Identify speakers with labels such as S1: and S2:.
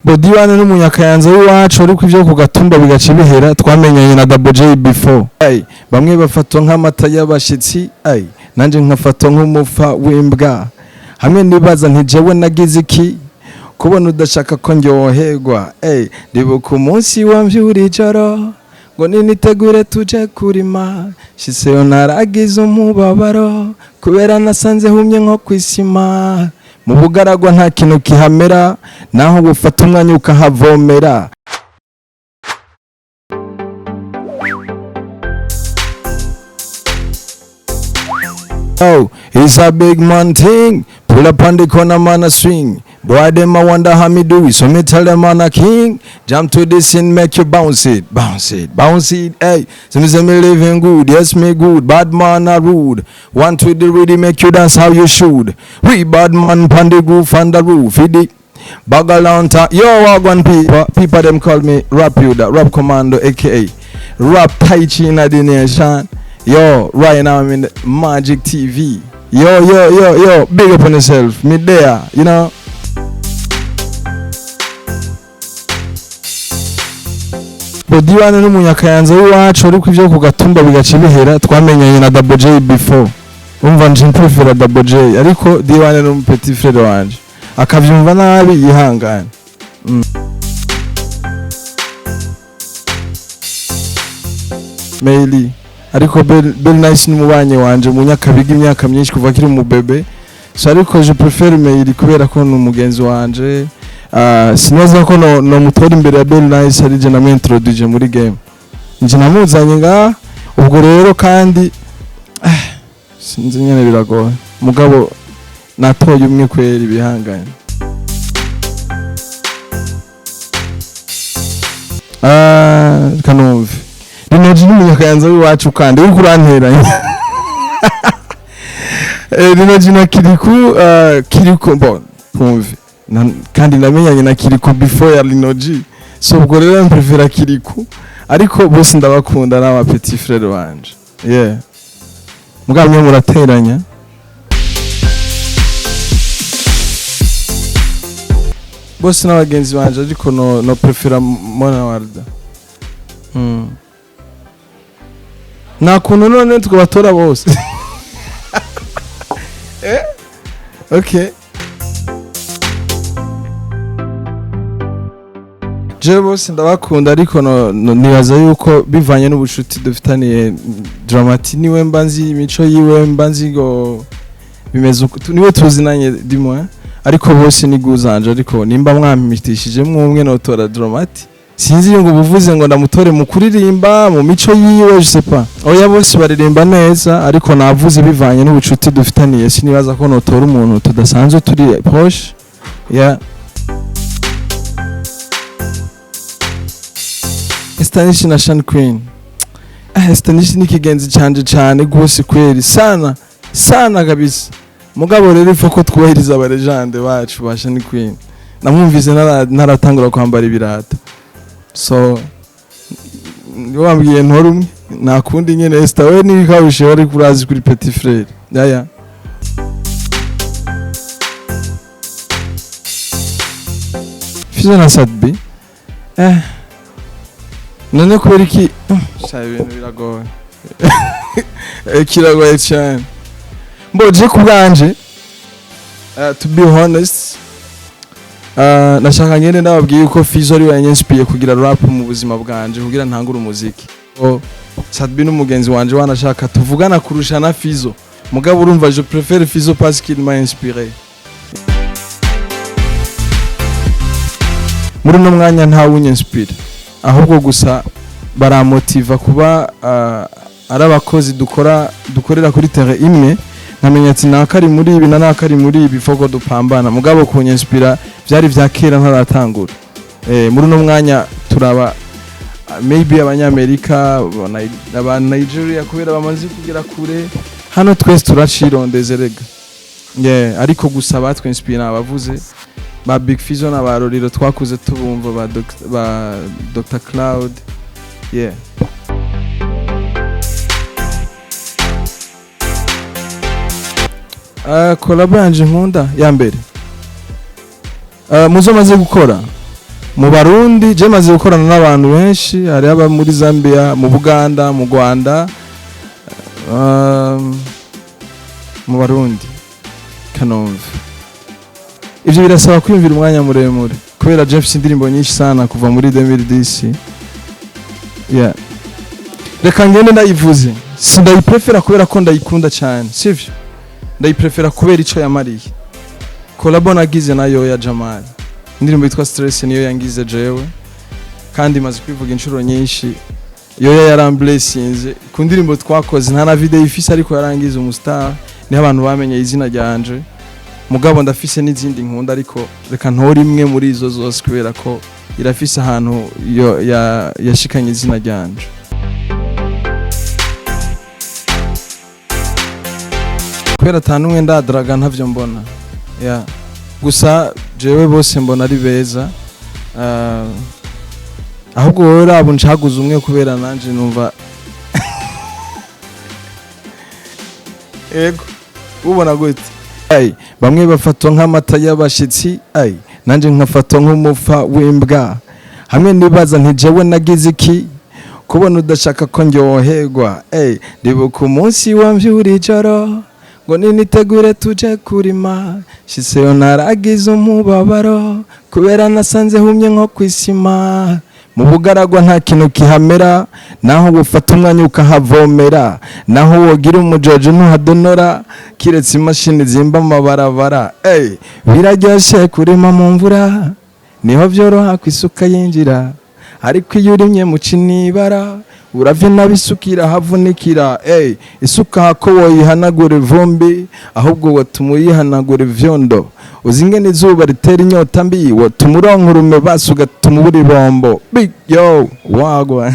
S1: Bodiwane n'umunyakayanza w'iwacu ariko ivyo ku gatumba bigaca bihera twamenyanye na Double J before. Bamwe bafatwa nk'amata y'abashitsi, nanje nkafatwa nk'umufa w'imbwa. Hamwe nibaza nti jewe nagize iki kubona udashaka ko ndyoherwa. Ndibuka umunsi wamvyura ijoro ngo ninitegure tuje kurima, shiseyo naragize umubabaro kubera nasanze humye nko kwisima. Mu bugaragwa nta kintu kihamera naho gufata umwanya ukahavomera. Oh, it's a big man thing. Pull up on the corner, man, a swing. Boy, them I wonder how me do it. So me tell them I'm a king. Jump to this and make you bounce it, bounce it, bounce it. Hey, so me say me living good, yes me good. Bad man are rude. Want with the rhythm make you dance how you should. We bad man pon the roof on the roof. It Bagalanta. Yo, wagwan people them call me Rap Yuda, Rap Commando, aka Rap Tai Chi in the nation. Yo, right now I'm in the Magic TV. Yo, big up on yourself. Me there, you know. Bodiwane n'umunyakayanza w'iwacu ariko ivyo ku gatumba bigaca bihera twamenyanye na Double J before. Umva nje préfère Double J ariko Diwane no petit frère wanje akavyumva nabi yihangana. Meili ariko bel nice n'umubanye wanje munyakabiga imyaka myinshi kuva kiri mu bebe. So ariko je préfère Meili kubera ko n'umugenzi wanje. Sinoza ko no mutora imbere ya bel nice ari je namwe introduce muri game. Nje namuzanye nga ubwo rero kandi sinzi nyene biragoye. Mugabo natoye umwe kweri bihanganye. Kanumve. Rinoji n'umunyakayanza w'iwacu kandi uri kuranteranya. Rinoji na Kiriku bon kumve. Kandi namenyanye na Kiriku before ya Rinoji. So ubwo rero mprefera Kiriku ariko bose ndabakunda n'aba petit frère wanje. Yeah. Mugamye murateranya. Bose n'abagenzi banje ariko no prefera Mona Warda. Na kuno none tukabatora bose. Okay. Je bose ndabakunda ariko nibaza yuko bivanye n'ubushuti dufitaniye Dramati niwe mbanzi imico yiwe mbanzi go bimeze niwe tuzinanye dimwe ariko bose niguzanje ariko nimba mwammitishije mwumwe notora Dramati sinzi ngo buvuze ngo ndamutore mu kuririmba mu mico yiwe je sais pas oya bose baririmba neza ariko navuze bivanye n'ubucuti dufitaniye sinibaza ko notora umuntu tudasanzwe turi proche ya Stanish na Shan Queen. Stanish ni kigenzi cyane gose kweri sana kabisa. Mugabo rero ifo ko twubahiriza abarejande bacu ba Shan Queen. Namwumvise naratangura kwambara ibirata. So wambwiye ntorumwe nakundi nyene Esther we ni kabushe wari kurazi kuri petit frère. Yaya. Fizo na Sadbi. None kubera iki shaye ibintu biragoye. Kiragoye cyane. Mboje kubwanje to be honest nashaka ngene nababwiye uko Fizo ari yanyenspiye kugira rap mu buzima bwanje kugira ntangura umuziki. Sadbi n'umugenzi wanje wanashaka tuvugana kurusha na Fizo. Mugabo urumva je préfère Fizo parce qu'il m'a inspiré. Muri no mwanya nta wunyenspire. Ahubwo gusa baramotiva kuba ari abakozi dukorera kuri terrain imwe nkamenya ati nakari muri ibi na nakari muri ibi foko dupambana mugabo kunyenspira byari vyakera ntaratangura muri no mwanya turaba maybe abanyamerika aba Nigeria kubera bamaze kugira kure hano twese turacirondeze rega ariko gusa batwinspira abavuze ba Big Fizo na baroriro twakuze tubumva ba Dr Cloud collab yanje nkunda ya mbere muzo maze gukora mu Barundi je maze gukorana n'abantu benshi, hari aba muri Zambia, mu Buganda, mu Rwanda, mu Barundi Kanombe. Ivyo birasaba kwiyumvira umwanya muremure kubera je mfise indirimbo nyinshi sana kuva muri 2010. Yeah. Reka ngende ndayivuze. Sindayiprefera kubera ko ndayikunda cyane, sivyo? Ndayiprefera kubera ico yamariye. Collabo nagize nayo ya Jamal. Indirimbo yitwa Stress niyo yangize jewe. Kandi maze kwivuga inshuro nyinshi. Yo yaramblessinze. Ku ndirimbo twakoze nta na video ifise ariko yarangize umustar. Ni abantu bamenye izina ryanje. Mugabo ndafise n'izindi nkunda ariko reka ntori imwe muri izo zose kubera ko irafise ahantu yashikanye izina ryanje. Kubera tanumwe ndadraga ntavyo mbona. Yeah. Gusa jewe bose mbona ari beza. Ahubwo wowe rabo ncaguze umwe kubera nanje numva ego ubona gute. Ay, bamwe bafatwa nk'amata y'abashitsi, ay, nanje nkafatwa nk'umufa w'imbwa. Hamwe nibaza nti jewe nagize iki kubona udashaka ko ndyoherwa. Ay, ndibuka umunsi wamvyura ijoro ngo ninitegure tuje kurima, shiseyo naragize umubabaro kubera nasanze humye nko kwisima. Mu bugaragwa nta kintu kihamera, naho gufata umwanya ukahavomera, naho wogira umujojo ntuhadonora, kiretse imashini zimba amabarabara. Biraryoshe kurima mu mvura, niho vyoroha kwisuka yinjira, ariko iyo urimye mu cinibara uravye nabisukira havunikira. Isuka hako woyihanagura ivumbi, ahubwo watuma uyihanagura ivyondo. Uzingene izuba ritera inyota mbi, watuma uronka urume basi ugatuma ubura ibombo. Big yo wagwa.